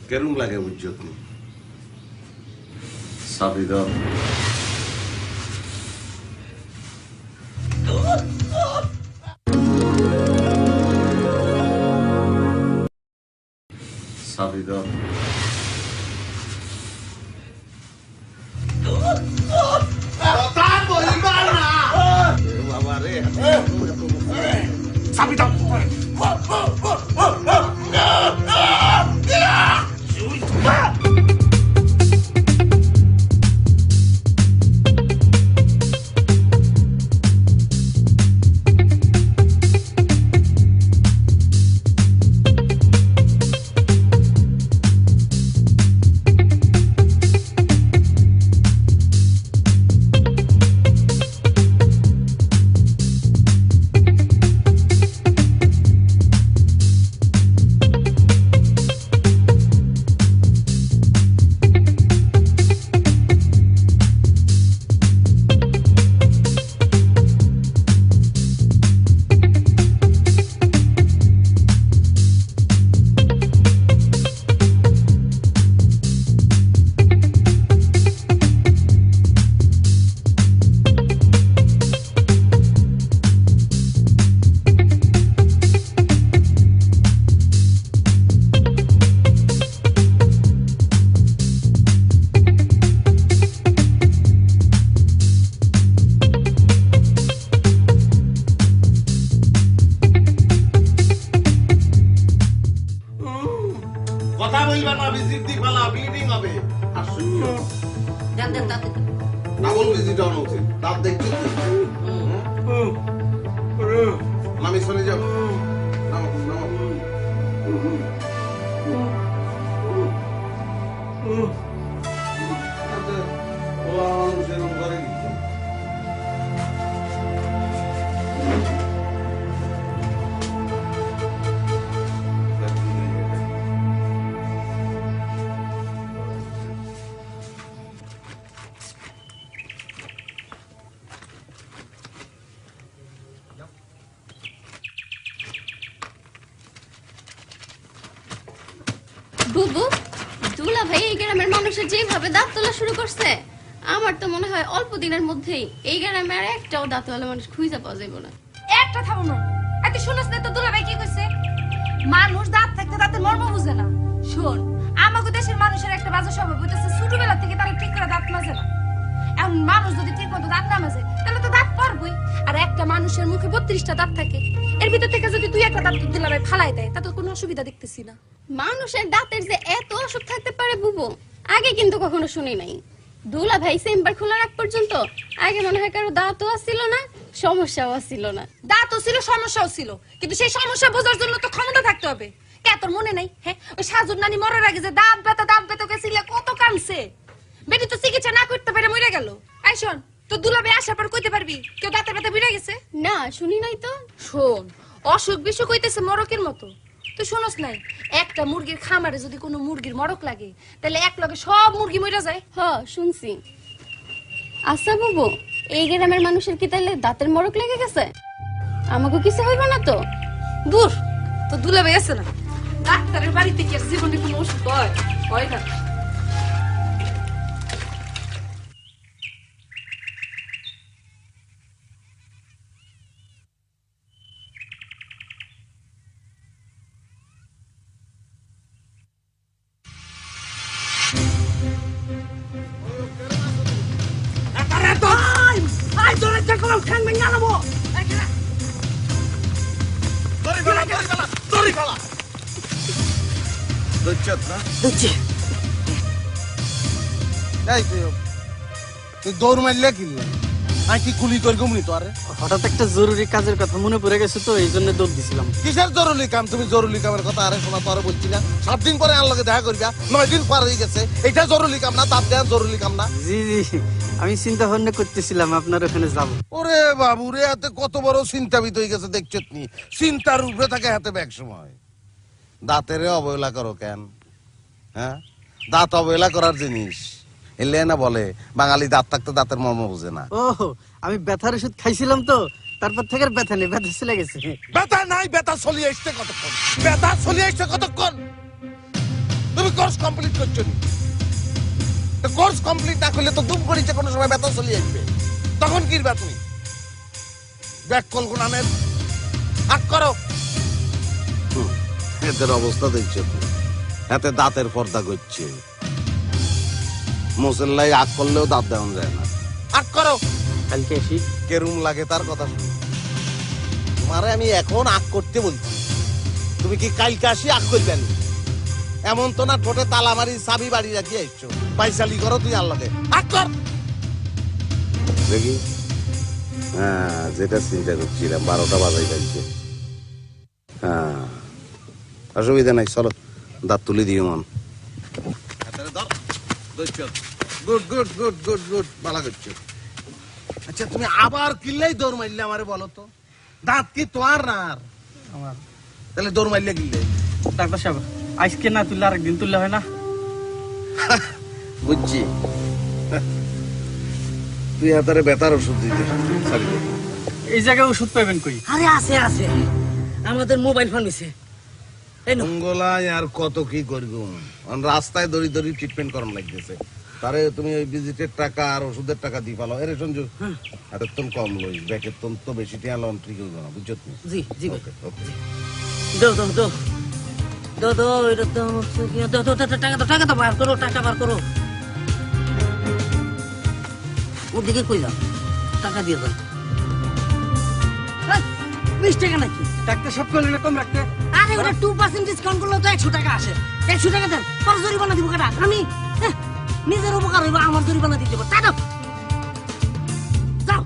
কেরম লাগে বুঝছো তুমি চাবি দাও চাবি দাও বাবা রে চাবি দাও বুবু দুলা ভাই এই গ্রামের মানুষের যেভাবে দাঁত তোলা শুরু করছে আমার তো মনে হয় অল্প দিনের মধ্যেই এই গ্রামে আর একটাও দাঁতওয়ালা মানুষ খুঁজে পাওয়া যাবে না। একটা থামো না, এত শুনছ না তো দুলা ভাই কি কইছে? মানুষ দাঁত থাকতে দাঁতের মর্ম বুঝে না। শোন, আমাগো দেশের মানুষের একটা বাজে স্বভাব হইতেছে ছোটবেলা থেকে তারা ঠিক করে দাঁত মাজে না। এখন মানুষ যদি ঠিক মতো দাঁত না মাজে তাহলে তো দাঁত পড়বই। আর একটা মানুষের মুখে 32টা দাঁত থাকে, এর ভিতর থেকে যদি তুই একটা দাঁত দুলা ভাই ফালাই দেয় তাতে কোনো অসুবিধা দেখতেছি না। মানুষের দাঁতের যে এত অসুখ থাকতে পারে বুবু আগে কিন্তু কখনো শুনি নাই। দুলা ভাই চেম্বার খোলা রাখ পর্যন্ত আগে মনে হয় কারো দাঁতও ছিল না, সমস্যাও ছিল না। দাঁতও ছিল, সমস্যাও ছিল, কিন্তু সেই সমস্যা বোঝার জন্য তো ক্ষমতা থাকতে হবে। কে তোর মনে নাই? হ্যাঁ, ওই সাজুর নানি মরার আগে যে দাঁত ব্যথা গেছিল কত কানছে। বেটি তো চিকিৎসা না করতে পারে মরে গেল। আই শোন, তো দুলাভাই আসার পর কইতে পারবি কেউ দাঁতের ব্যথা বেড়ে গেছে? না শুনি নাই তো। শোন, অসুখ বিসুখ হইতেছে মরকের মতো। তুই শুনস নাই, একটা মুরগির খামারে যদি কোনো মুরগির মরক লাগে তাহলে এক লগে সব মুরগি মরে যায়। হ শুনছি। আচ্ছা বুবু, এই গ্রামের মানুষের কি তাইলে দাঁতের মরক লেগে গেছে? আমাকে কিছু হইব না তো? দূর, তো দুলাভাই আছে না, ডাক্তারের বাড়িতে কি আর জীবনে কোনো ওষুধ হয়? হয় না। দৈত্যত না? এই তুই দৌড় মারলে কিনলে আমি কি গুলি করে ঘুমনি তো আরে হঠাৎ একটা জরুরি কাজের কথা মনে পড়ে গেছে তো এই জন্য দৌড় দিছিলাম। কিসের জরুরি কাম? তুমি জরুরি কামের কথা আরে শোনা তো আরে বলছি না, 7 দিন পরে আমার লগে দেখা করবা, 9 দিন পার হয়ে গেছে, এটা জরুরি কাম না? দাঁত দেওয়া জরুরি কাম না? জি জি, আমি চিন্তা ভাবনা করতেছিলাম আপনার ওখানে যাব। ওরে বাবু রে, হাতে কত বড় চিন্তাবিত হয়ে গেছে দেখছো নি? চিন্তার উপরে থাকে হাতে ব্যাগ সময়। দাঁতের অবহেলা করো কেন? হ্যাঁ, দাঁত অবহেলা করার জিনিস এলে না বলে বাঙালি দাঁত থাকতে দাঁতের মর্ম বুঝে না। ও, আমি ব্যথার ওষুধ খাইছিলাম তো, তারপর থেকে আর ব্যথা নেই, ব্যথা চলে গেছে। ব্যথা নাই, ব্যথা চলিয়ে আসছে কতক্ষণ? ব্যথা চলিয়ে আসছে কতক্ষণ? তুমি কোর্স কমপ্লিট করছো নি? কোর্স কমপ্লিট না করলে তো দুম করিছে কোনো সময় ব্যথা চলিয়ে আসবে, তখন কিরবা তুমি? ব্যাক কল গুনানের আট করো। এদের অবস্থা দেখছো তুমি, হাতে দাঁতের পর্দা করছে, মুসল্লাই আগ করলেও দাঁত দেওয়া যায় না। আট করো। কালকে আসি। কেরুম লাগে তার কথা শুনি? তোমারে আমি এখন আগ করতে বলছি, তুমি কি কালকে আসি আগ করবেন? এমন তো না ঠোঁটে তালা মারি চাবি বাড়ি রাখি আসছো, পয়সালি করো তুই আর লাগে আগ কর। দেখি, হ্যাঁ যেটা চিন্তা করছিলাম 12টা বাজাই যাচ্ছে। হ্যাঁ অসুবিধা নাই, চলো দাঁত তুলে দিও মন। Good good good good good, ভালো করছো। আচ্ছা তুমি আবার কিল্লাই দৌড় মারলে আমারে বলো তো? দাঁত কি তোমার না আর আমার? তাহলে দৌড় মারলে কিল্লে? ডাক্তার সাহেব, আজকে না তুললে আরেকদিন তুললে হয় না? বুঝছি, তুই হাতারে ব্যথার ওষুধ দিতে ছাড়ি দে। এই জায়গায় ওষুধ পাবেন কই? আরে আছে আছে, আমাদের মোবাইল ফোন নিছে। মঙ্গলায় আর কত কি করবো, রাস্তায় দড়ি দড়ি ট্রিটমেন্ট করার লাগতেছে। তারে তুমি ওই ভিজিটের টাকা আর ওষুধের টাকা দিয়ে পালো। এরে সঞ্জু, হাতের তোন কম লইস, ব্যাকের তোন তো বেশি টিয়া লন ঠিক হইব না, বুঝছো তুমি? জি জি ভাই, ওকে। দাও দাও দাও দাও দাও, এটা দাও, দাও দাও দাও, টাকা দাও, টাকা দাও, বার করো, টাকা বার করো। ওদিকে কই যাও, টাকা দিয়ে দাও। 20 টাকা নাকি? ডাক্তার সাহেব করলেন না কম রাখতে? আরে ওটা 2% ডিসকাউন্ট করলে তো 100 টাকা আসে। 100 টাকা দেন, পরে জরিমানা দিব কেটা? আমি নিজের উপকার হইব, আমার জরিমানা দিতে হবে। তা দাও, যাও।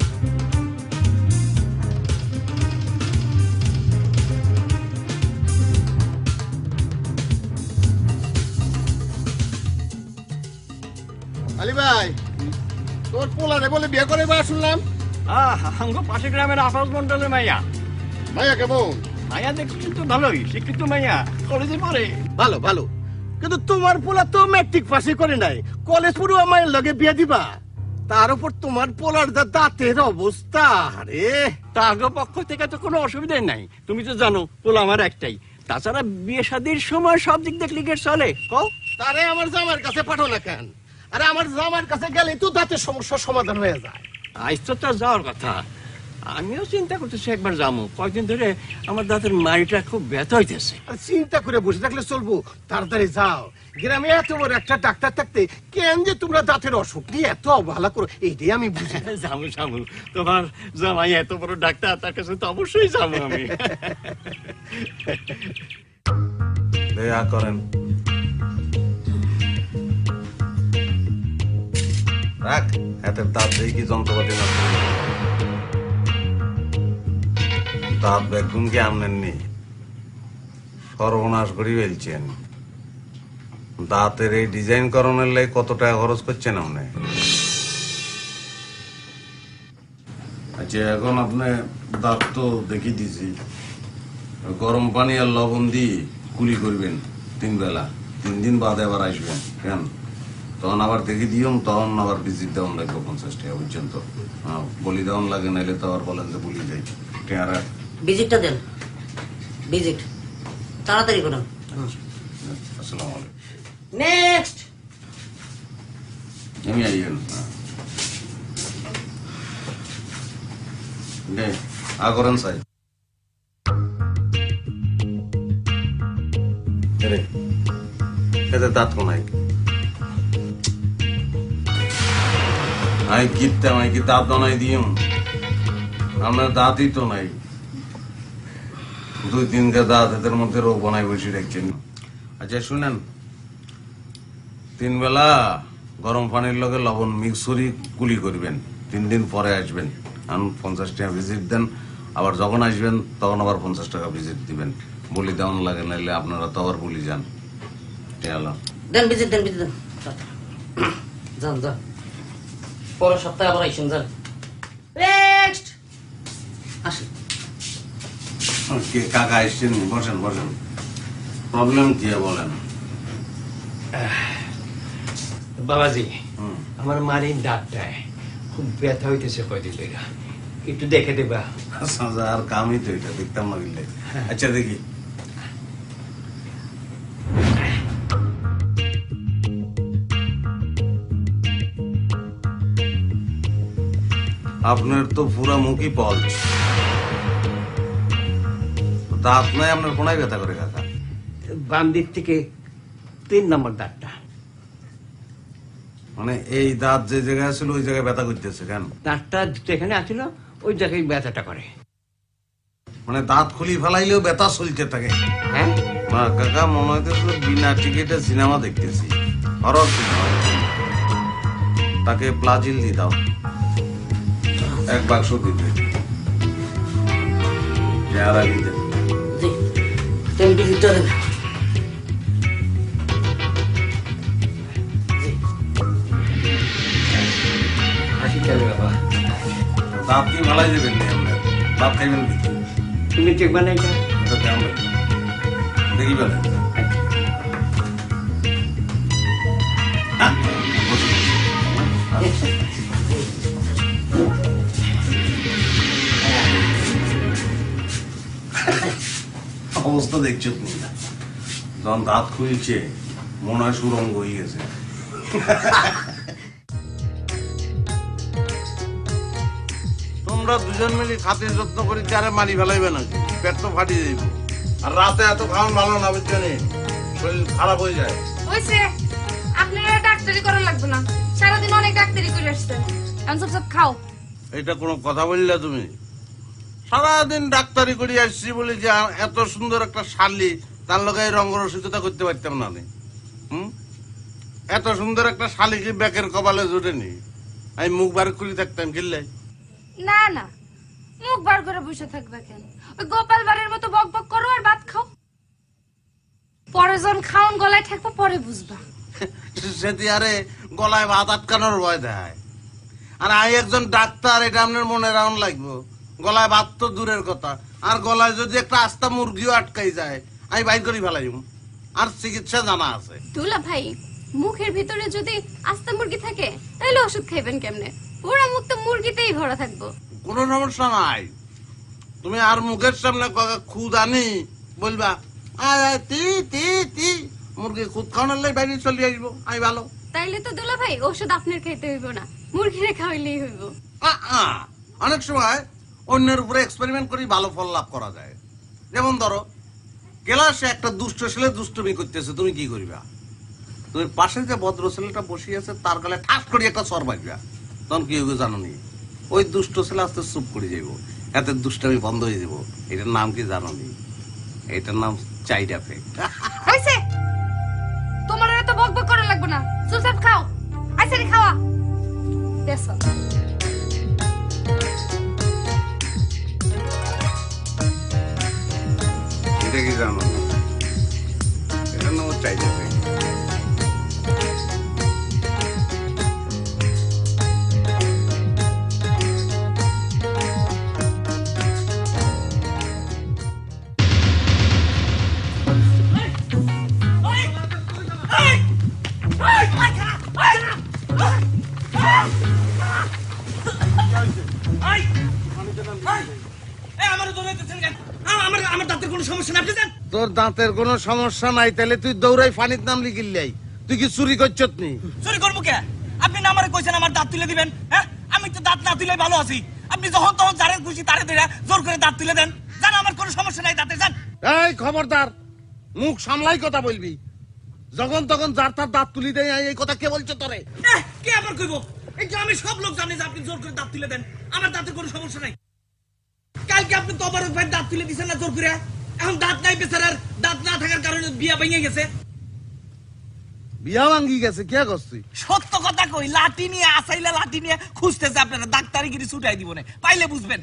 আলী ভাই, তোর পোলারে বলে বিয়ে করে বা শুনলাম? আমগো পাশের গ্রামের আফাজ মন্ডলের মাইয়া। মাইয়া কেমন? মাইয়া দেখছি তো ভালোই, শিক্ষিত মাইয়া, কলেজে পড়ে। ভালো ভালো, কিন্তু তোমার পোলা তো ম্যাট্রিক পাসই করে নাই, কলেজ পড়ুয়া মায়ের লগে বিয়ে দিবা? তার উপর তোমার পোলার দাঁতের অবস্থা, আরে তার পক্ষ থেকে তো কোনো অসুবিধাই নাই, তুমি তো জানো পোলা আমার একটাই। তাছাড়া বিয়ে শাদীর সময় সব দিক দেখলে কি চলে কও? তারে আমার জামার কাছে পাঠো না কেন? আরে আমার জামার কাছে গেলে তো দাঁতের সমস্যার সমাধান হয়ে যায়। আজ তো তার যাওয়ার কথা, আমিও চিন্তা করতেছি একবার যাবো। কয়েকদিন ধরে আমার দাঁতের মাড়িটা খুব ব্যথা হইতেছে। আর চিন্তা করে বসে থাকলে চলবো? তাড়াতাড়ি যাও, গ্রামে এত বড় একটা ডাক্তার থাকতে কেন যে তোমরা দাঁতের অসুখ নিয়ে এত অবহেলা করো, এইটাই আমি বুঝি না। যাবো যাবো, তোমার জামাই এত বড় ডাক্তার, তার কাছে তো অবশ্যই যাবো আমি। দয়া করেন, রাখ হাতের দাঁত দিয়ে কি যন্ত্রপাতি না, দাঁত বেগুন কি আমনেননি, সর্বনাশ করে ফেলছেন। দাঁতের এই ডিজাইন করানোর লাই কত টাকা খরচ করছেন আপনি? আচ্ছা এখন আপনি দাঁত তো দেখি দিছি, গরম পানি আর লবণ দিয়ে কুলি করবেন 3 বেলা, 3 দিন বাদে আবার আসবেন কেন? তখন আবার দেখি দিও, তখন আবার ভিজিট দেওয়ান লাগবে 50 টাকা পর্যন্ত। বলি দেওয়ান লাগে, নাইলে তো আবার বলেন যে বলি যাই টেয়ারা। ভিজিটটা দেন, ভিজিট তাড়াতাড়ি করুন। আসসালামু আলাইকুম। নেক্সট। আমি আইয়েন করেন সাই এতে দাঁত কোনাই আই কিতাম, আই কি দাঁত বানাই দিম? আপনার দাঁতই তো নাই, 2-3 দাঁত, এদের মধ্যে রোগ বানাই বসে রাখছেন। আচ্ছা শুনেন, 3 বেলা গরম পানির লগে লবণ মিক্স করি কুলি করবেন, 3 দিন পরে আসবেন। 50 টাকা ভিজিট দেন, আবার যখন আসবেন তখন আবার 50 টাকা ভিজিট দিবেন। বলি দেওয়ান লাগে, নাইলে আপনারা তো আবার বলি যান। দেন ভিজিট, দেন ভিজিট দেন। যান যান, পরের সপ্তাহে আবার আইসেন, যান। নেক্সট। আসেন। কাকা এসছেন, বসেন বসেন। প্রবলেম কি বলেন? বাবাজি, আমার মারিন দাঁতটায় খুব ব্যথা হইতেছে কয়দিন ধরে, একটু দেখে দেবা? আর কামই তো এটা, দেখতাম না গেলে। আচ্ছা দেখি। আপনার তো পুরা মুখই পলচ, দাঁত নাই আপনার কোনায় ব্যথা করে কাকা? বাম দিক থেকে 3 নম্বর দাঁতটা। মানে এই দাঁত যে জায়গায় ছিল ওই জায়গায় ব্যথা করতেছে কেন? দাঁতটা যেখানে আছিল ওই জায়গায় ব্যথাটা করে। মানে দাঁত খুলি ফেলাইলেও ব্যথা চলতে থাকে? হ্যাঁ না কাকা, মনে হইতেছে বিনা টিকিটে সিনেমা দেখতেছি, হরর সিনেমা। তাকে প্লাজিল দিয়ে দাও, 1 বাক্স দিতে। চেহারা দিতে জি, দেন ভিজিটটা দেন। হাসি চলে বাবা। দাঁত কি ভালাই দেবেন নি আপনার? দাঁত খাইবেন কি? তুমি দেখবা না এটা? এটা কেমন লাগে? দেখি বেলা অবস্থা দেখছো তুমি না? যখন দাঁত খুলছে মনে হয় সুরঙ্গ হয়ে গেছে। তোমরা দুজন মিলে খাতির যত্ন করি চারে মারি ফেলাইবে নাকি? পেট তো ফাটিয়ে যাইব। আর রাতে এত খাওয়ান ভালো না, বুঝছেন? শরীর খারাপ হয়ে যায়। হইছে, আপনারা ডাক্তারি করা লাগবে না, সারাদিন অনেক ডাক্তারি করে আসছেন, এখন সব খাও। এটা কোনো কথা বললে তুমি? সারাদিন ডাক্তারি করে আসছি বলে যে এত সুন্দর একটা শালি, তার লগে রঙ্গরসিকতা করতে পারতাম না আমি। এত সুন্দর একটা শালি কি ব্যাকের কপালে জোটেনি? আমি মুখ বার করে থাকতাম কিনলে? না না, মুখ বার করে বসে থাকবে কেন? ওই গোপাল বাড়ির মতো বক বক করো আর ভাত খাও, পরে যখন খাওন গলায় ঠেকবো পরে বুঝবা। সেটি আরে গলায় ভাত আটকানোর ভয় দেয়। আর আমি একজন ডাক্তার, এটা আপনার মনে রাউন লাগবো। গলায় ভাত তো দূরের কথা, আর গলায় যদি একটা আস্তা মুরগিও আটকাই যায় আমি বাইর করে ফেলাইম। আর চিকিৎসা জানা আছে। দুলা ভাই, মুখের ভিতরে যদি আস্তা মুরগি থাকে তাহলে ওষুধ খাইবেন কেমনে? পুরা মুখ তো মুরগিতেই ভরা থাকবো। কোনো সমস্যা নাই। তুমি আর মুখের সামনে খুদ আনি বলবা আয় আয় তি তি তি, মুরগি খুদ খাওয়ানোর বাইরে চলে আসবো, আমি ভালো। তাইলে তো দুলা ভাই ওষুধ আপনার খাইতে হইব না, মুরগিরে খাওয়াইলেই হইব। অনেক সময় অন্যের উপরে এক্সপেরিমেন্ট করে ভালো ফল লাভ করা যায়। যেমন ধরো ক্লাসে একটা দুষ্ট ছেলে দুষ্টমি করতেছে, তুমি কি করবা? তুমি পাশে যে ভদ্র ছেলেটা বসে আছে তার গালে ঠাস করে একটা সর মারবা, তখন কি হবে জানো নি? ওই দুষ্ট ছেলে আস্তে চুপ করে যাইব, এত দুষ্টামি বন্ধ হয়ে যাব। এটার নাম কি জানো নি? এটার নাম চাইড এফেক্ট। হইছে, তোমার এত বক বক করা লাগবে না, চুপচাপ খাও। আইসা রে খাওয়া দেছো। এটা কি জানো? এটার নাম চাইড এফেক্ট। আমার দাঁতের কোনো সমস্যা না আপনি যান। তোর দাঁতের কোনো সমস্যা নাই তাহলে তুই দৌড়াই ফানির নাম লিখিল্লাই তুই কি চুরি করছত নি চুরি করবো কে? আপনি না আমারে কইছেন আমার দাঁত তুলে দিবেন, হ্যাঁ? আমি তো দাঁত না তুলে ভালো আছি। আপনি যখন তখন যারে খুশি তারে ধরে জোর করে দাঁত তুলে দেন। জান আমার কোনো সমস্যা নাই দাঁতে, যান। এই খবরদার, মুখ সামলাই কথা বলবি। যখন তখন যার তার দাঁত তুলি দেয় এই কথা কে বলছে তোরে? কে আবার কইবো? এই যে আমি সব লোক জানি যে আপনি জোর করে দাঁত তুলে দেন। আমার দাঁতের কোনো সমস্যা নাই। কালকে আপনি তো আবার ভাই দাঁত তুলে দিছেন না জোর করে। এখন দাঁত নাই বেচারার, দাঁত না থাকার কারণে বিয়া ভেঙে গেছে। বিয়া ভাঙ্গি গেছে কে করছি? সত্য কথা কই, লাঠি নিয়ে আসাইলা লাঠি নিয়ে খুঁজতেছে আপনারা, ডাক্তারিগিরি ছুটাই দিব না, পাইলে বুঝবেন।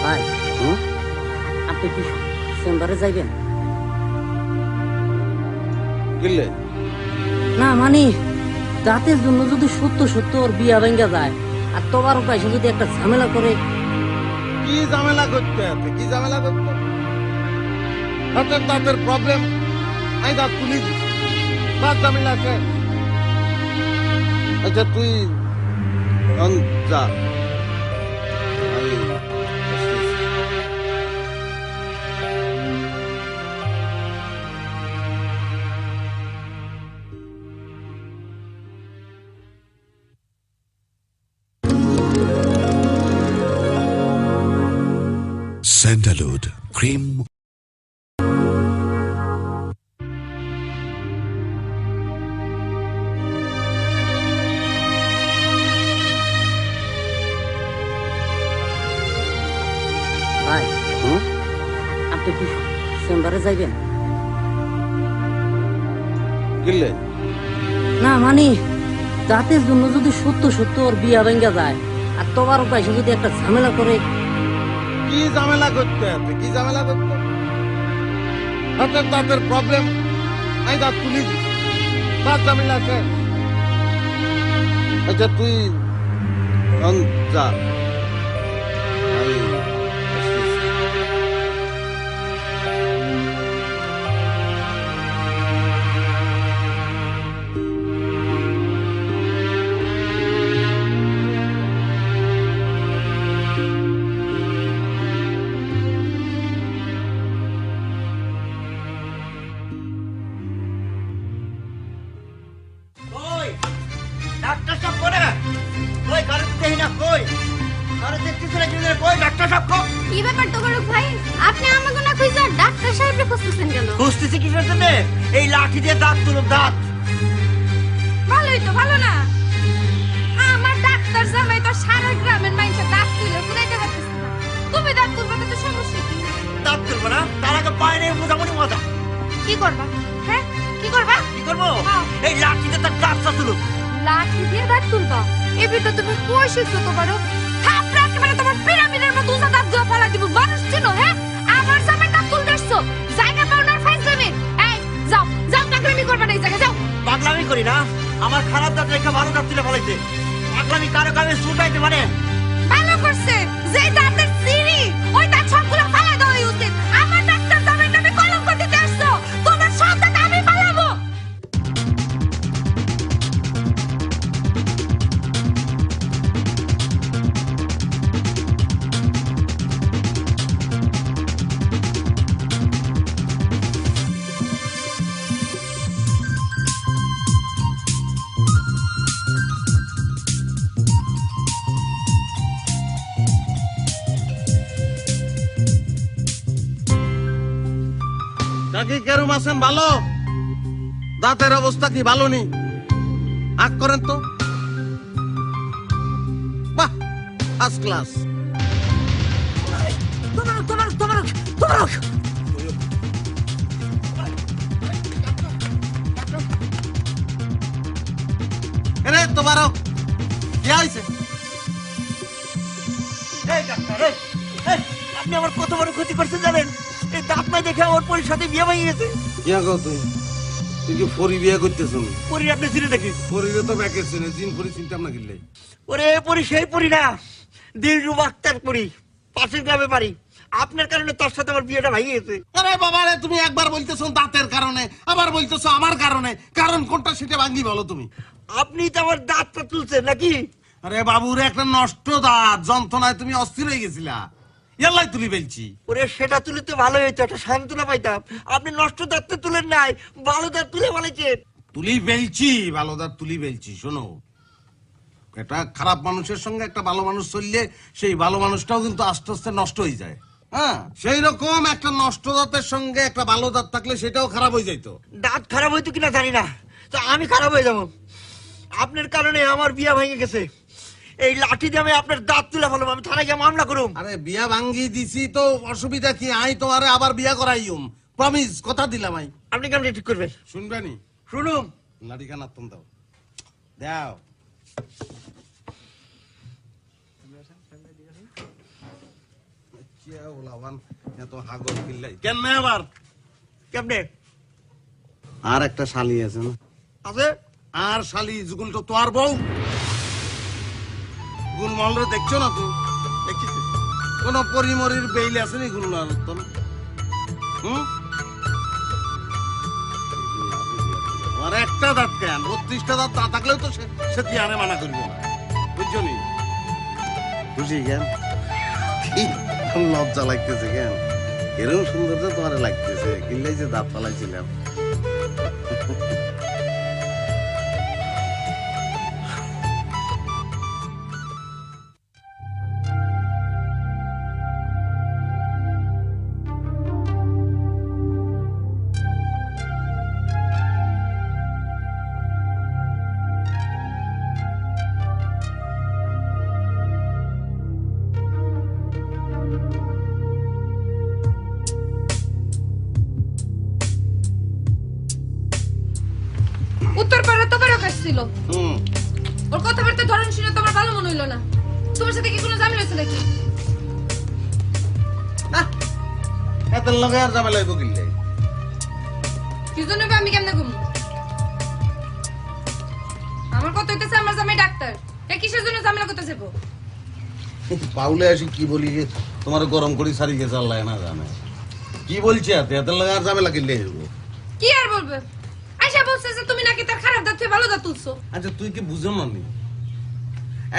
ভাই আপনি কি চেম্বারে যাইবেন? কিনলে না মানে দাঁতের জন্য যদি সত্য সত্য ওর বিয়া ভেঙ্গা যায় আর তোমার পয়সা যদি একটা ঝামেলা করে, কি ঝামেলা করতে আছে? কি ঝামেলা করতে? হাতের দাঁতের প্রবলেম, আমি দাঁত তুলি দিছি, বাদ ঝামেলা আছে। আচ্ছা তুই যা, আমি আসতেছি। Sandalwood Cream. ভাই আপনি কি চেম্বারে যাইবেন? কিনলে না মানে দাঁতের জন্য যদি সত্য সত্য ওর বিয়া ভেঙ্গা যায় আর তোমার পয়সা যদি একটা ঝামেলা করে, কি ঝামেলা করতে আছে? কি ঝামেলা করতে? হাতের দাঁতের প্রবলেম, আমি দাঁত তুলি দিছি, বাদ ঝামেলা আছে। আচ্ছা তুই যা, আমি আসতেছি। কই ডাক্তার সাহেব কোনে? কই কারে দেখি না, কই কারে দেখতেছ না? কই ডাক্তার সাহেব? কি ব্যাপার তোবারক ভাই, আপনি আমাকে না কইছেন ডাক্তার সাহেবরে খুঁজতেছেন কেন? খুঁজতেছি কিসের জন্য? এই লাঠি দিয়ে দাঁত তুলো, দাঁত। ভালোই তো, ভালো না? আমার ডাক্তার জামাই তো সারা গ্রামের মানুষের দাঁত তুলে ফুরাইতে পারতেছে না। তুমি দাঁত তুলবে না তো সমস্যা কি? দাঁত তুলবো না, তার আগে বাইরে মোটামুটি মজা। কি করবা? হ্যাঁ কি করবা? কি করবো? হ্যাঁ। এই লাঠি দিয়ে তার দাঁতটা তুলো। লাঠি দিয়ে দাঁত তুলবা? এ তো তুমি কই শিখছো তো পারো? থাপড়া একেবারে তোমার পিরামিডের মতো উঁচা দাঁত দিয়ে ফেলা দিব। মানুষ চিনো? হ্যাঁ আমার জামাই দাঁত তুলতে আসছো, জায়গা পাও না ফাইজ জমিন। এই যাও যাও, পাগলামি করবা না, এই জায়গা যাও। পাগলামি করি না, আমার খারাপ দাঁত রেখে ভালো দাঁত তুলে ফেলাইছে। পাগলামি কারো কামে ছুটাইতে মানে ভালো করছে, যে দাঁতের সিঁড়ি ওই দাঁত সবগুলো ফালা দেওয়াই উচিত। আমার ডাক্তার জামাই নামে কলঙ্ক দিতে আসছো, তোমার সব দাঁত আমি ফালাবো। কাকি কেরম আছেন? ভালো? দাঁতের অবস্থা কি ভালো নেই? আগ করেন তো। বাহ, ফার্স্ট ক্লাস। তোমারক তোমারক তোমারক তোমারক এরে তোবারক, কি হয়েছে? এই ডাক্তার, এই, আপনি আমার কত বড় ক্ষতি করছেন জানেন? এই দাঁত নাই দেখে আমার পরির সাথে বিয়ে ভেঙে গেছে। ইয়া গো তুই তুই কি ফরি বিয়ে করতেছ? পরির আপনি চিনে দেখি? ফরিরে তো ব্যাকের চিনে, জিন ফরি চিনতাম না কিনলে। ওরে পরি সেই পরি না, দিলরুম আক্তারপুরি, পাশের গ্রামে বাড়ি। আপনার কারণে তার সাথে আমার বিয়েটা ভেঙে গেছে। আরে বাবা রে, তুমি একবার বলতেছো দাঁতের কারণে, আবার বলতেছো আমার কারণে। কারণ কোনটা সেটা ভাঙ্গি বলো তুমি। আপনি তো আমার দাঁতটা তুলছেন নাকি? আরে বাবু রে, একটা নষ্ট দাঁত, যন্ত্রণায় তুমি অস্থির হয়ে গেছিলা, ইয়াল্লাই তুলি বলছি। ওরে সেটা তুলে তো ভালো হইতো, একটা সান্ত্বনা পাইতাম। আপনি নষ্ট দাঁত তো তুলেন নাই, ভালো দাঁত তুলে বলেছেন। তুলি বেলছি, ভালো দাঁত তুলি বেলছি। শোনো, একটা খারাপ মানুষের সঙ্গে একটা ভালো মানুষ চললে সেই ভালো মানুষটাও কিন্তু আস্তে আস্তে নষ্ট হয়ে যায়। হ্যাঁ, সেই রকম একটা নষ্ট দাঁতের সঙ্গে একটা ভালো দাঁত থাকলে সেটাও খারাপ হয়ে যাইতো। দাঁত খারাপ হইতো কিনা জানি না, তো আমি খারাপ হয়ে যাবো। আপনার কারণে আমার বিয়া ভেঙে গেছে। এই লাঠি দিয়ে আমি আপনার দাঁত তুলে ফেলবো, আমি থানায় গিয়ে মামলা করুম। আরে বিয়া ভাঙ্গি দিছি তো অসুবিধা কি? আই তোমারে আবার বিয়া করাইম, প্রমিস, কথা দিলাম। আই আপনি কেমন ঠিক করবেন? শুনবেনি? শুনুন। লাঠি খান আত্ম দাও, দাও। কেন আবার কেমনে? আর একটা শালি আছে না? আছে? আর শালি যুগুল তো তোর বউ। গুলমলরে দেখছো না তুই? দেখছি। কোন পরিমরির বেইল আছে নি গুলমার? আর একটা দাঁত কেন? 32টা দাঁত না থাকলেও তো সে তিয়ারে মানা করবো না, বুঝছো নি? খুশি কেন? লজ্জা লাগতেছে কেন? এরকম সুন্দর তো তোমার লাগতেছে, কিনলেই যে দাঁত ফালাইছিলাম। উত্তর পাড়া তো বড় কাজ ছিল। হুম, ওর কথাবার্তা ধরন শুনে তোমার ভালো মনে হইলো না। তোমার সাথে কি কোনো ঝামেলা হয়েছে নাকি? এত লগে আর ঝামেলা হইব কিনলে? কি জন্য বা আমি কেমনে ঘুমবো? আমার কথা হইতেছে আমার জামাই ডাক্তার, এ কিসের জন্য ঝামেলা করতে যাবো? পাউলে আসি কি বলি যে তোমার গরম করি সারি গেছে, আল্লাহ না জানে কি বলছি। এত লগে আর ঝামেলা কিনলে হইব? কি আর বলবে? আয়শা বলছে যে তুমি নাকি তার খারাপ দাঁত থেকে ভালো দাঁত তুলছো। আচ্ছা, তুই কি বুঝো না?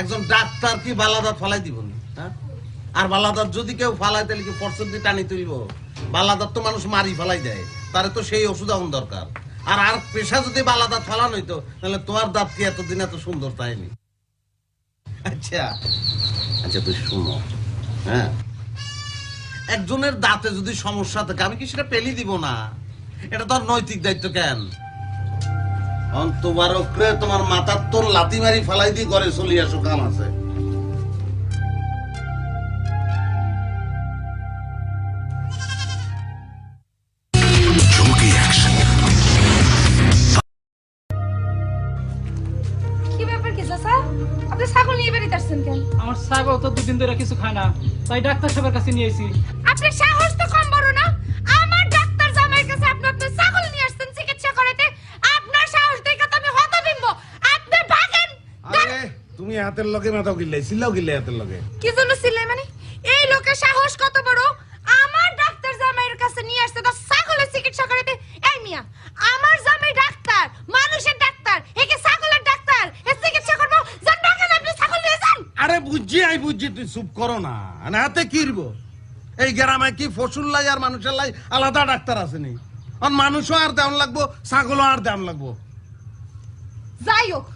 একজন ডাক্তার কি বালা দাঁত ফালাই দিব নি? হ্যাঁ, আর বালা দাঁত যদি কেউ ফালাই তাহলে কি ফরসেপ দিয়ে টানি তুলব? বালা দাঁত তো মানুষ মারি ফালাই দেয়, তারে তো সেই ওষুধ এখন দরকার। আর আর পেশা যদি বালা দাঁত ফালানো হইতো তাহলে তোমার দাঁত কি এতদিন এত সুন্দর তাইনি? আচ্ছা আচ্ছা, তুই শুনো। হ্যাঁ, একজনের দাঁতে যদি সমস্যা থাকে আমি কি সেটা পেলি দিব না? এটা তোর নৈতিক দায়িত্ব। কেন অন্তবারকরে তোমার মাথার তোর লাথি মারি ফালাই দিয়ে ঘরে চলে আসো, কাম আছে। কি ব্যাপার কি চাচা? আপনি ছাগল নিয়ে বেরিয়ে আসছেন কেন? আমার ছাগল তো দুদিন ধরে কিছু খায় না, তাই ডাক্তার সাহেবের কাছে নিয়ে এসেছি। আপনার সাহস তো কম বড় না। আমার ডাক্তার জামাইয়ের কাছে আপনি আপনার ছাগল নিয়ে আসছেন চিকিৎসা করাতে। আপনার সাহস দেখে তো আমি হতবিম্ব। আপনি ভাগেন। আরে তুমি হাতের লগে মাথাও গিল্লাই, সিল্লাও গিল্লাই হাতের লগে। কি জন্য সিলাই মানে? এই লোকের সাহস কত বড়! আমার ডাক্তার জামাইয়ের কাছে নিয়ে আসছে তো ছাগলের চিকিৎসা করাতে। এই মিয়া, আমার জামাই ডাক্তার, মানুষের ডাক্তার, একে ছাগলের ডাক্তার, এ চিকিৎসা করবো। জান ভাগেন, আপনি ছাগল নিয়ে যান। আরে বুঝছি, আই বুঝছি, তুই চুপ করো না। না হাতে কিরব এই গ্রামে কি ফসুল লাই আর মানুষের লাই আলাদা ডাক্তার আসেনি? আর মানুষও আর দেওয়ান লাগবো, ছাগলও আর দেওয়ান লাগবো। যাই হোক,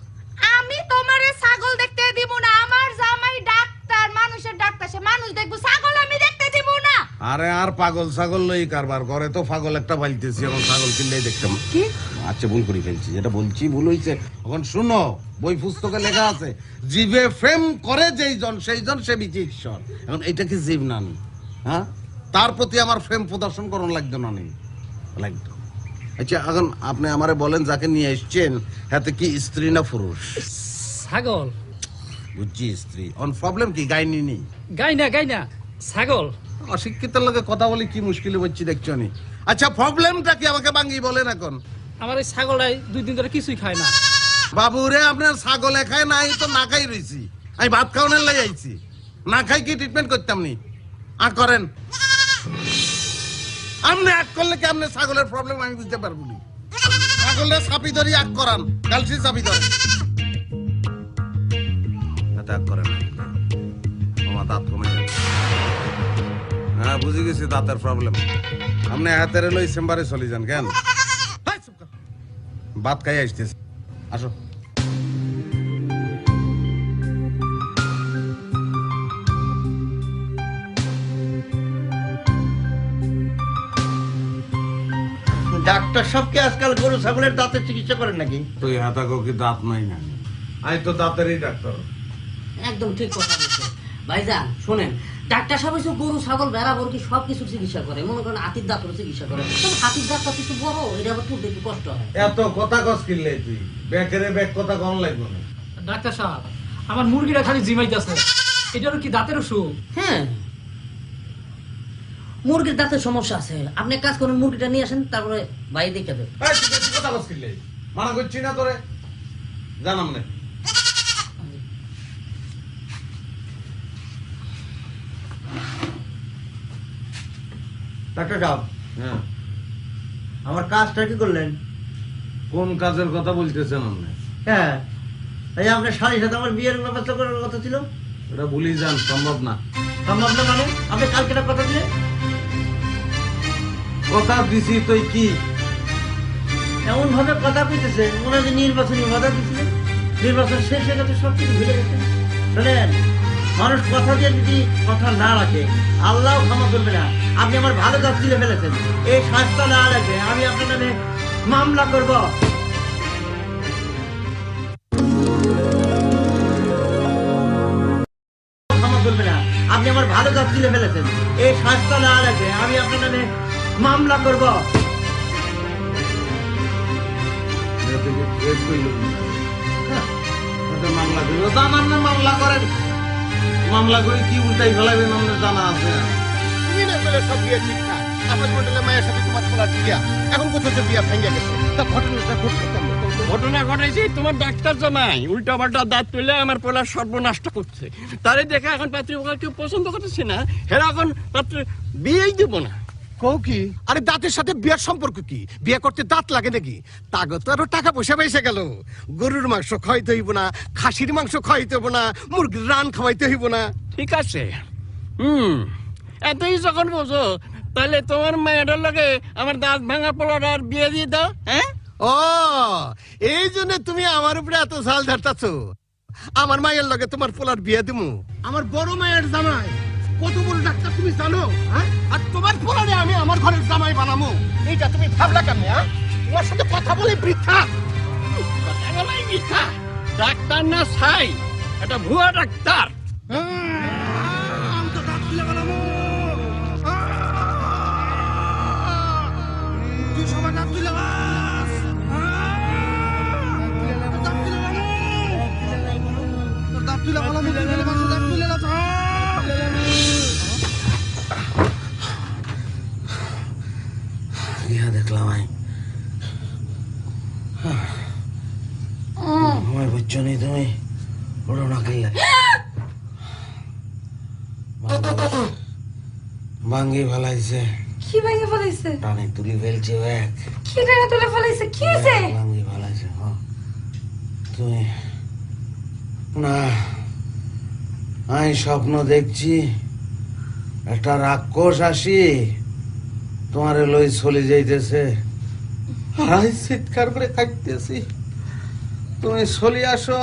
আমি তোমারে ছাগল দেখতে দিব না। আমার জামাই ডাক্তার, মানুষের ডাক্তার, সে মানুষ দেখবো, ছাগল আমি দেখতে দিব না। আরে আর পাগল ছাগল লই কারবার করে তো পাগল একটা পাইতেছি, এখন ছাগল কিনলেই দেখতাম। কি? আচ্ছা, ভুল করে ফেলছি, যেটা বলছি ভুল হয়েছে। এখন শুনো, বই পুস্তকে লেখা আছে জীবে প্রেম করে যেই জন সেই জন সে বিচি ঈশ্বর। এখন এইটা কি জীব না? হ্যাঁ, তার প্রতি আমার প্রেম প্রদর্শন করুন লাগতো না? লাগতো। আচ্ছা, এখন আপনি আমারে বলেন, যাকে নিয়ে এসছেন হাতে কি স্ত্রী না পুরুষ? ছাগল। বুঝছি, স্ত্রী। অন প্রবলেম কি? গাইনি নি? গাই না ছাগল। অশিক্ষিতের লগে কথা বলি কি মুশকিলে হচ্ছে দেখছো নি? আচ্ছা, প্রবলেমটা কি আমাকে ভাঙ্গি বলেন এখন। আমার এই ছাগলটাই 2 দিন ধরে কিছুই খায় না। বাবুরে, আপনার ছাগলে খায় নাই তো না খাই রইছি, আমি ভাত খাওয়ানোর লাই আইছি। না খাই কি ট্রিটমেন্ট করতাম নি আর করেন আপনি এক করলে কি আপনি ছাগলের প্রবলেম আমি বুঝতে পারবো না ছাগলের চাপি ধরি এক করান ক্যালসি চাপি ধরেন এক করে না আমার দাঁত কমে যাচ্ছে হ্যাঁ বুঝে গেছি দাঁতের প্রবলেম আপনি হাতের লই চেম্বারে চলে যান কেন হাই, চুপ কর। ভাত খাই আসতেছে আসো ডাক্তার সাহেবকে আজকাল গরু ছাগলের দাঁতের চিকিৎসা করেন নাকি? তুই হাতাকো কি দাঁত নাই না আমি তো দাঁতেরই ডাক্তার একদম ঠিক কথা বলছে ভাইজান। শোনেন, ডাক্তার সাহেব হচ্ছে গরু ছাগল ভেড়া বর্গি সবকিছু চিকিৎসা করে, মনে করেন হাতির দাঁতের চিকিৎসা করে। তবে হাতির দাঁতটা কিছু বড়, এটা আবার তুলতে একটু কষ্ট হয়। এত কথা কস কিনলে তুই ব্যাকেরে ব্যাক কথা কম লাগবে না ডাক্তার সাহেব, আমার মুরগিটা খালি জিমাইতেছে, এটারও কি দাঁতের অসুখ? হ্যাঁ, মুরগির দাঁতের সমস্যা আছে। আপনি এক কাজ করেন, মুরগিটা নিয়ে আসেন, তারপরে বাইরে দেখে দেবেন। এই, তুই কথা কস কিনলে মানা করছি না তোরে জানাম না ডাক্তার সাহেব, হ্যাঁ আমার কাজটা কি করলেন? কোন কাজের কথা বলতেছেন আপনি হ্যাঁ, এই আপনার শাড়ির সাথে আমার বিয়ের ব্যবস্থা করার কথা ছিল। এটা ভুলি যান সম্ভব না সম্ভব না মানে? আপনি কালকে একটা কথা দিলেন। কথা দিছি তুই কি এমন ভাবে কথা কইতেছে মনে হয় যে নির্বাচনী বাধা দিচ্ছিলেন। নির্বাচন শেষ হয়ে গেছে, সবকিছু ভুলে গেছে। শোনেন, মানুষ কথা দিয়ে যদি কথা না রাখে আল্লাহ ক্ষমা করবে না। আপনি আমার ভালো কাজ তুলে ফেলেছেন, এই শাস্তি না লাগবে আমি আপনার নামে মামলা করব। ক্ষমা করবে না, আপনি আমার ভালো কাজ তুলে ফেলেছেন, এই শাস্তি না লাগবে আমি আপনার নামে মামলা করব। মামলা করবো জানার না মামলা করেন মামলা করে কি উল্টাই ফেলাবেন আমাদের জানা আছে তুমি না বলে সব বিয়ে ঠিকঠাক আমার হোটেলে মায়ের সাথে তোমার খোলার বিয়া এখন কোথাও যে বিয়া ভেঙে গেছে তা ঘটনাটা ঘটছে কেমন? ঘটনা ঘটেছে তোমার ডাক্তার জামাই উল্টা পাল্টা দাঁত তুলে আমার পোলার সর্বনাশ করছে। তারে দেখে এখন পাত্রীপক্ষ কেউ পছন্দ করতেছে না, হেরা এখন পাত্র বিয়েই দেব না। কও কি? আরে দাঁতের সাথে বিয়ের সম্পর্ক কি? বিয়ে করতে দাঁত লাগে নাকি? তাগো তো আরো টাকা পয়সা পয়সা গেল। গরুর মাংস খাওয়াইতে হইব না, খাসির মাংস খাওয়াইতে হইব না, মুরগির রান খাওয়াইতে হইব না। ঠিক আছে, এতই যখন বোঝো তাহলে তোমার মেয়েটার লগে আমার দাঁত ভাঙা পোলার আর বিয়ে দিয়ে দাও। হ্যাঁ, ও এই জন্য তুমি আমার উপরে এত ঝাল ঝাড়তাছো। আমার মায়ের লগে তোমার পোলার বিয়ে দিমু। আমার বড় মায়ের জামাই কত বড় ডাক্তার তুমি জানো? হ্যাঁ, আর তোমার পোলারে আমি আমার ঘরের জামাই বানামু, এইটা তুমি ভাবলা কেন? হ্যাঁ, তোমার সাথে কথা বলে বৃথা। কথা বলাই মিথ্যা। ডাক্তার না ছাই, এটা ভুয়া ডাক্তার। আমি তো দাঁত তুলে বানামু। তুই সবার দাঁত তুলে বাস। দাঁত তুলে বানামু। তোর দাঁত তুলে বানামু, তুই তুলে বানামু, দাঁত তুলে বানামু। ইহা দেখলাম আমার বুঝছো নি তুমি ওড়ো না খেললে ভাঙ্গি ফেলাইছে কি ভেঙে ফেলাইছে? টানে তুলি ফেলছে ব্যাগ কি ভেঙে তুলে ফেলাইছে? কি হয়েছে? ভাঙ্গি ফেলাইছে তুমি না আমি স্বপ্ন দেখছি একটা রাক্ষস আসি তোমারে লই চলে যাইতেছে আমি চিৎকার করে কাঁদতেছি তুমি চলে আসো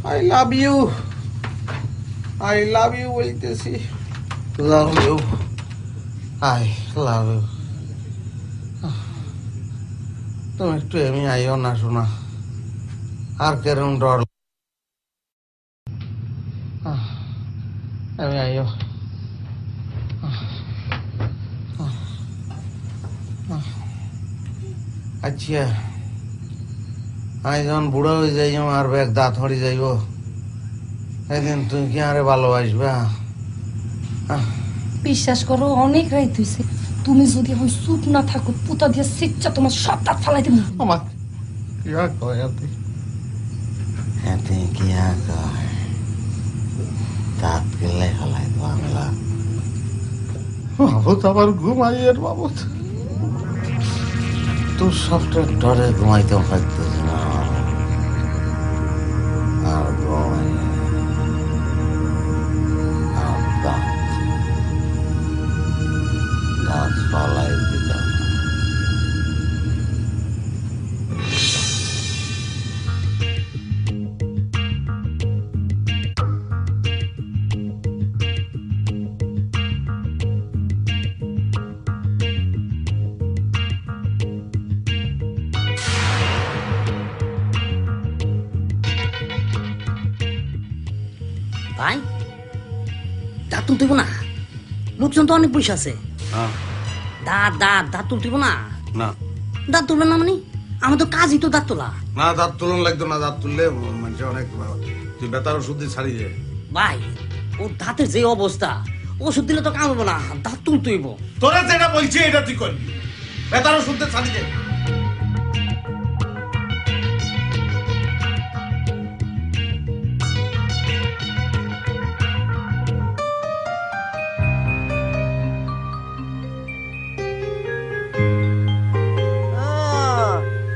আই লাভ ইউ বলতেছি love you I love you তুমি একটু এমনি আইও না শোনা আর কেরম ডর আমি আইও আচ্ছা আমি যখন বুড়ো হয়ে যাই আর ব্যাগ দাঁত হরি যাইব একদিন তুই কি আরে ভালোবাসবা বিশ্বাস করো, অনেক রাইত হইছে। তুমি যদি ওই চুপ না থাকো, পুতা দিয়ে সিচ্চা তোমার সব দাঁত ফালাই দেবো। আমার কি কয় এতে কি কয় দাঁত কিনলে ফেলাই বাংলা বাবু আমার ঘুমাইয়ের বাবু তোর সফটওয়্যার ডরে ঘুমাইতে পারতেছে না আর ঘুমাই আর দাঁত দাঁত পালাই দিতাম ভাই দাঁত তুলতেইব না লোকজন তো অনেক পয়সা আছে দাঁত দাঁত দাঁত তুলতেইব না না দাঁত তুলবেন না মানে আমার তো কাজই তো দাঁত তোলা না দাঁত তুলন লাগতো না দাঁত তুললে মানুষ অনেক তুই বেতার ওষুধ দিয়ে ছাড়িয়ে যায় ভাই ও দাঁতের যে অবস্থা ওষুধ দিলে তো কাম হবো না দাঁত তুলতেইব তোরা যেটা বলছি এটা তুই করবি বেতার ওষুধ দিয়ে ছাড়িয়ে যায়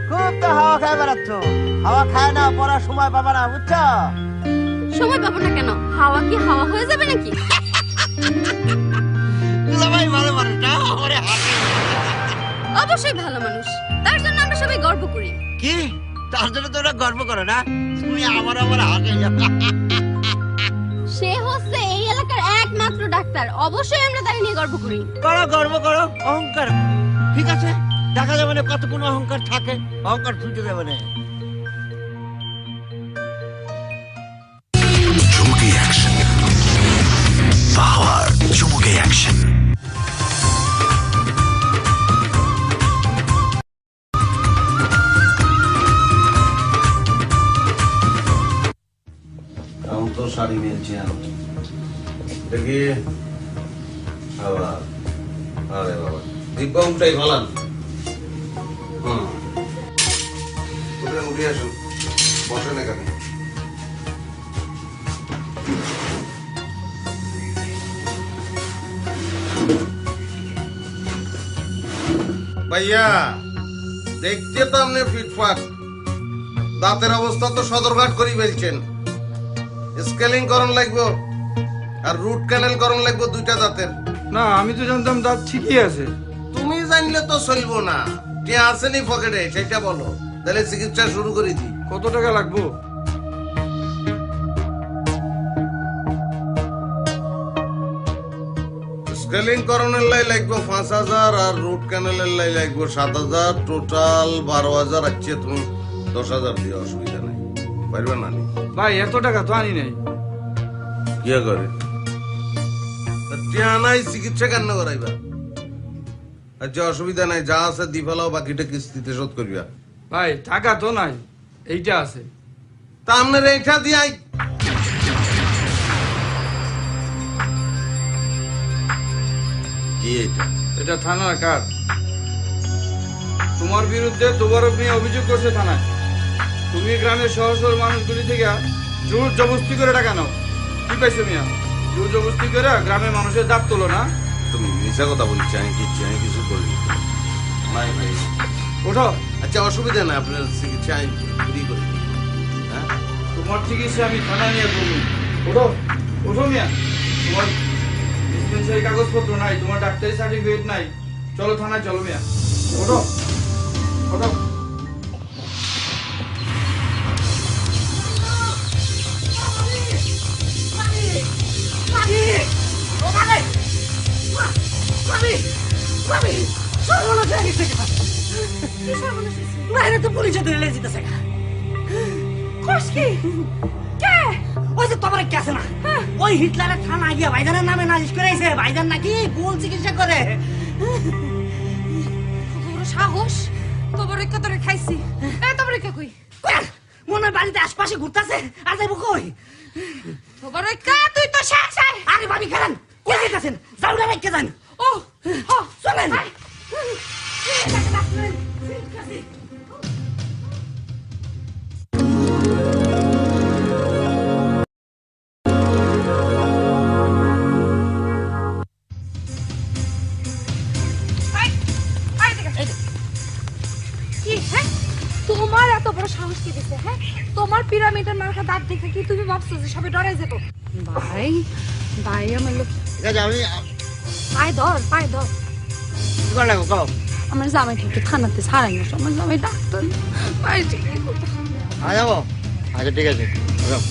খুব তো হাওয়া খায় বেড়াচ্ছ হাওয়া খায় না পড়ার সময় পাবা না বুঝছো সময় পাবো না কেন? হাওয়া কি হাওয়া হয়ে যাবে নাকি? দুলাভাই ভালো মানুষ না ওরে অবশ্যই ভালো মানুষ, তার জন্য আমরা সবাই গর্ব করি। কি তার জন্য তোমরা গর্ব করো না? তুমি আমার হাতে সে হচ্ছে এই এলাকার একমাত্র ডাক্তার, অবশ্যই আমরা তাকে নিয়ে গর্ব করি। করো গর্ব করো, অহংকার ঠিক আছে, দেখা যাবে না কত কোন অহংকার থাকে, অহংকার ছুটে যাবে না। চুমুকে অ্যাকশন, পাওয়ার চুমুকে অ্যাকশন। हम तो साड़ी मिलची देखिए আবার আরে বাবা দিব্যা উঠাই ভালান উঠে আসুন বসেন এখানে ভাইয়া দেখতে তো আপনি ফিটফাট, দাঁতের অবস্থা তো সদরঘাট করি ফেলছেন। স্কেলিং করণ লাগবে আর রুট ক্যানেল করণ লাগবে দুইটা দাঁতের। না আমি তো জানতাম দাঁত ঠিকই আছে। তুমি জানলে তো চলবো না, কে আসেনি পকেটে সেটা বলো, তাহলে চিকিৎসা শুরু করে দিই। কত টাকা লাগবো? স্কেলিং করণের লাই লাগবে 5,000 আর রুট ক্যানেলের লাই লাগবে 7,000, টোটাল 12,000। আচ্ছা তুমি 10,000 দিয়ে অসুবিধা নাই, পারবে না? ভাই এত টাকা তো আনি নাই। কি করে নাই চিকিৎসা কেন করাইবা? আচ্ছা অসুবিধা নাই, যা আছে দি ফেলাও, বাকিটা কিস্তিতে শোধ করিবা। ভাই টাকা তো নাই, এইটা আছে। তা আপনার এইটা দিয়াই কি এটা? এটা থানার কার্ড। তোমার বিরুদ্ধে তোমার মেয়ে অভিযোগ করছে থানায়। তুমি গ্রামের সহজ সরল মানুষগুলি থেকে জোর জবরদস্তি করে টাকা নাও। কি পাইছো মিয়া? জোর জবরদস্তি করে গ্রামের মানুষের দাঁত তোলো না? তুমি মিশা কথা বলছি, আমি কিছু করিনি। নাই ভাই ওঠো। আচ্ছা অসুবিধা নাই, আপনার চিকিৎসা আমি ফ্রি করে দিই। হ্যাঁ তোমার চিকিৎসা আমি থানায় নিয়ে করবো। ওঠো ওঠো মিয়া, তোমার ডিসপেন্সারি কাগজপত্র নাই, তোমার ডাক্তারি সার্টিফিকেট নাই, চলো থানায় চলো মিয়া। ওঠো ওঠো। বাইরে তো পুলিশে ধরে লেগে যেতেছে। ওই যে তোমার কে আছে না, ওই হিটলারের থানা গিয়া ভাইজানের নামে নালিশ করেছে, ভাইজান নাকি ভুল চিকিৎসা করে। সাহস তোমার রেখা তোরে খাইছি, তোমার রেখা কই? মনে হয় বাড়িতে আশপাশে ঘুরতেছে, আর যাইব কই? তোমার রেখা তুই তো শেষ। আরে ভাবি খেলেন কে যেতেছেন, যাওলা রেখে যান। ও চলেন। থেকে তুমি ভাবছো যে সবাই ডরাই যাবো? ভাই ভাই আমার লোক ঠিক আছে আমি পায়ে ধর কি করে লাগো কও আমার জামাইকে একটু থানাতে ছাড়াই না, আমার জামাই ডাক্তার ভাই ঠিক যাবো। আচ্ছা ঠিক আছে যাও।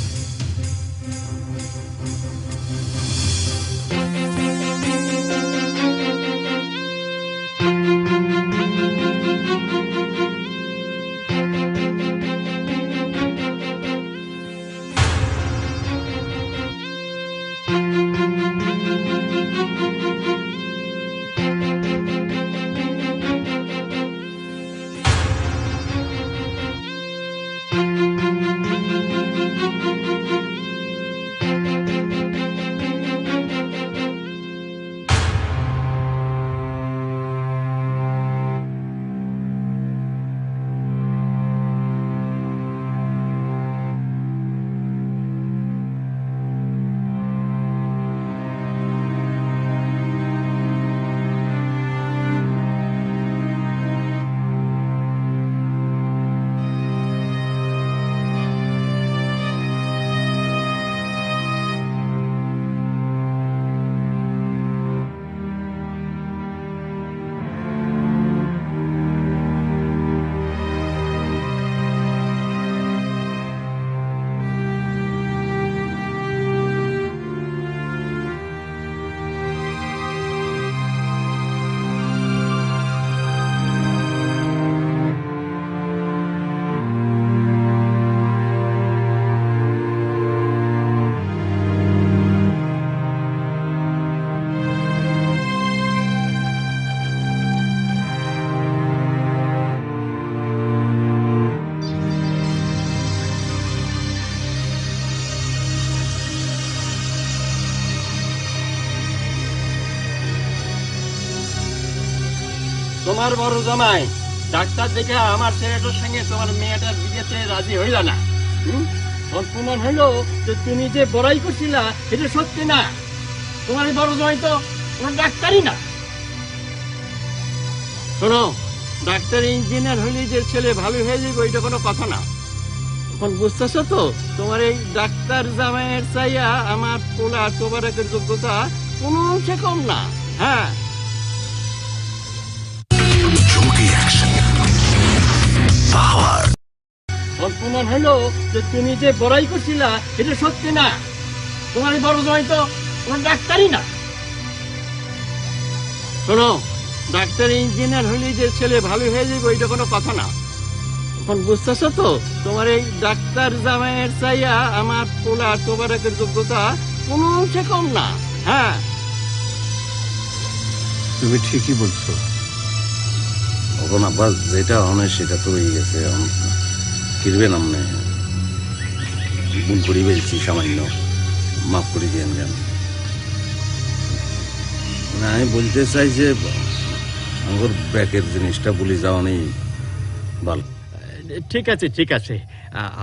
তোমার বড় জামাই ডাক্তার দেখে আমার ছেলেটার সঙ্গে তোমার মেয়েটার বিয়েতে রাজি হইল না। তখন প্রমাণ হইলো যে তুমি যে বড়াই করছিলা এটা সত্যি না। তোমার এই বড় জামাই তো কোনো ডাক্তারই না। শোনো, ডাক্তার ইঞ্জিনিয়ার হইলে যে ছেলে ভালো হয়ে যাবে ওইটা কোনো কথা না। এখন বুঝতেছো তো, তোমার এই ডাক্তার জামাইয়ের চাইয়া আমার পোলা তোবারকের যোগ্যতা কোনো অংশে কম না। হ্যাঁ, Yogi action. Power. প্রমাণ হইলো যে তুমি যে বড়াই করছিলা এটা সত্যি না। তোমার এই বড় জামাই তো কোনো ডাক্তারই না। শোনো, ডাক্তার ইঞ্জিনিয়ার হইলে যে ছেলে ভালো হয়ে যাবে ওইটা কোনো কথা না। এখন বুঝতেছো তো, তোমার এই ডাক্তার জামাইয়ের চাইয়া আমার পোলা তোবারকের যোগ্যতা কোনো অংশে কম না। হ্যাঁ, তুমি ঠিকই বলছো। এখন আবার যেটা হয় সেটা তো হয়ে গেছে। কিরবে নামনে ভুল করি বলছি, সামান্য মাফ করে দিয়েন কেন। না, আমি বলতে চাই যে আমার ব্যাকের জিনিসটা ভুলে যাওয়া নেই ভালো। ঠিক আছে ঠিক আছে,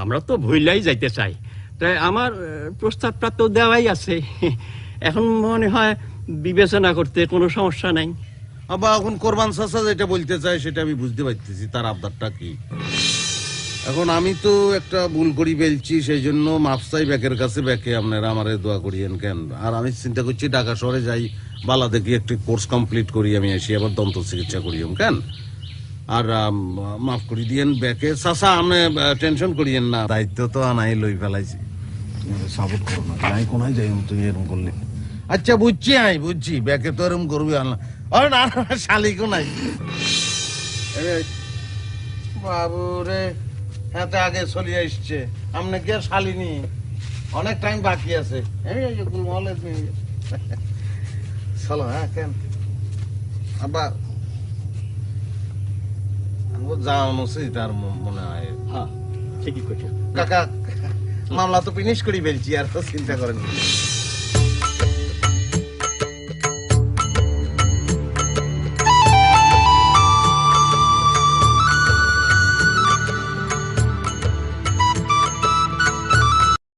আমরা তো ভুলাই যাইতে চাই। তাই আমার প্রস্তাবটা তো দেওয়াই আছে। এখন মনে হয় বিবেচনা করতে কোনো সমস্যা নাই। আবার এখন কোরবান চাচা যেটা বলতে চাই সেটা আমি বুঝতে পারতেছি তার আবদারটা কি। এখন আমি তো একটা ভুল করি বলছি, সেই জন্য মাফ চাই ব্যাকের কাছে। ব্যাকে আপনারা আমারে দোয়া করিয়েন কেন। আর আমি চিন্তা করছি ঢাকা শহরে যাই, বালা দেখি একটি কোর্স কমপ্লিট করি, আমি আসি আবার দন্ত চিকিৎসা করিম কেন। আর মাফ করে দিয়েন ব্যাকে চাচা, আপনি টেনশন করিয়েন না। দায়িত্ব তো আনাই লই ফেলাইছি, সাপোর্ট করো না। যাই কোনায় যাই তুমি এরকম করলে। আচ্ছা বুঝছি, আমি বুঝছি ব্যাকে তো এরকম করবি আনলাম। আর না শালিকও নাই বাবু রে, এত আগে চলে আসছে। আপনি কি আর শালিনি? অনেক টাইম বাকি আছে। চলো। হ্যাঁ, কেন আবার যাওয়ানো উচিত আর মনে হয়। হ্যাঁ, ঠিকই করছো কাকা, মামলা তো ফিনিশ করি ফেলছি, আর তো চিন্তা করেন।